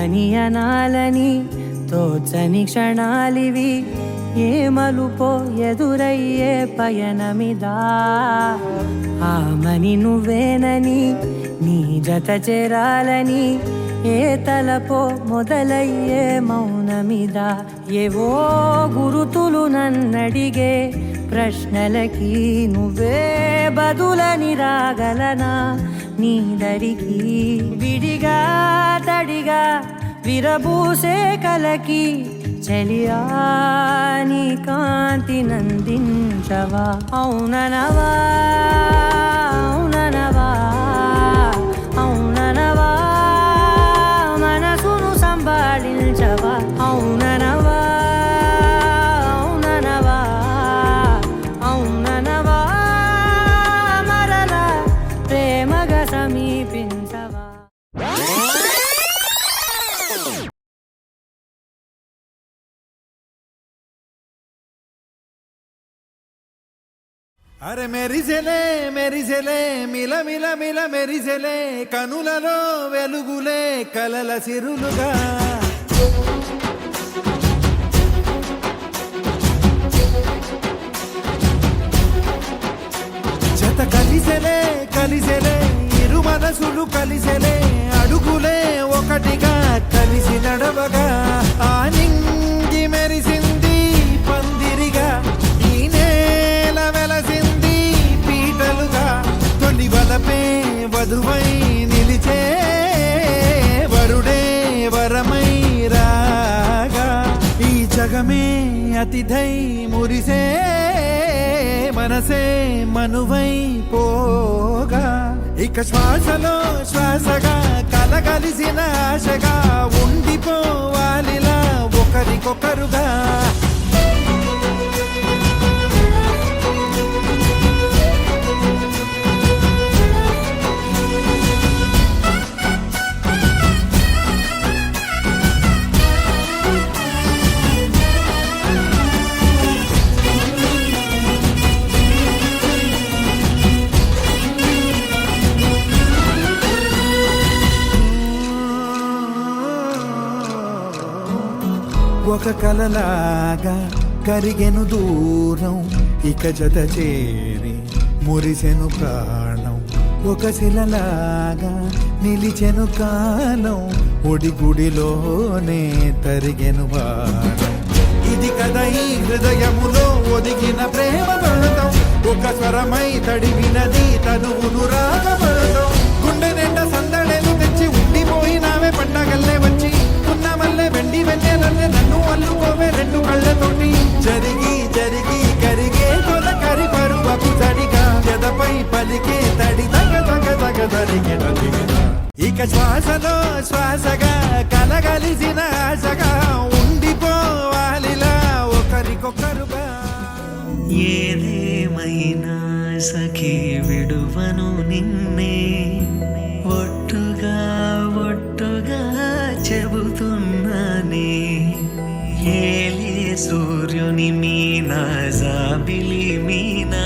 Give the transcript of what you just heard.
ఏమని అనాలని తోచని క్షణాలివి, ఏ మలుపో ఎదురయ్యే పయనమిదా. ఆమని నువ్వేనని నీ జత చేరాలని, ఏ తలపో మొదలయ్యే మౌనమిదా. ఏవో గురుతులు నన్నడిగే ప్రశ్నలకి నువ్వే బదులని రాగలనా నీ దరికి. విడిగా తడిగా విరబూసే కలకి చెలియా నీ కాంతి నందించవా. అవుననవా అవుననవా అవుననవా మనసును సంభాళించవా. అవుననవా అవుననవా అవుననవా మరలా ప్రేమగా సమీపించవా. అరే మెరిసెలే మెరిసెలే మిల మిల మిల మెరిసెలే, కనులలో వెలుగులే కలల సిరులుగా. జత కలిసెలే కలిసెలే ఇరు మనసులు కలిసెలే, అడుగులే ఒకటిగా కలిసి నడవగా. ఆ నింగి మెరిసింది పందిరిగా, ఈ నేల వెలసింది పీటలుగా. తొలి వలపే వధువై నిలిచే, వరుడే వరమై రాగా. ఈ జగమే అతిథై మురిసే, మనసే మనువై పోగా. ఇక శ్వాసలో శ్వాసగా కలగలిసిన ఆశగా, ఉండిపోవాలిలా ఒకరికొకరుగా. ఒక కలలాగా కరిగెను దూరం, ఇక జత చేరి మురిసెను ప్రాణం. ఒక శిలలాగా నిలిచెను కాలం, ఒడిగుడిలోనే తరిగెను బాణం. ఇది కదా ఈ హృదయములో ఒదిగిన ప్రేమ పడతాం, ఒక స్వరమై తడివినది తనువును రాగపడతాం. గుండె నిండా సందడేలు తెచ్చి ఉండిపోయినావే పండగల్లే వచ్చి, ఉన్న మల్లె వెండి వెన్నెలల్లే నన్ను అల్లుకోవే రెండు కళ్ళతోటి. జరిగి జరిగి కరిగే కొల కరి పరువపు తడిగా, ఎదపై పలికే తడి తగ తగ తగ తరిగే తదిగిన. ఇక శ్వాసలో శ్వాసగా కలగలిసిన ఆశగా, ఉండిపోవాలిలా ఒకరికొకరుగా. ఏదేమైనా సఖీ విడువను నిన్నే, ఒట్టుగా ఒట్టుగా చెబుతున్నానే. ఏలే సూర్యుని మీనా జాబిలి మీనా,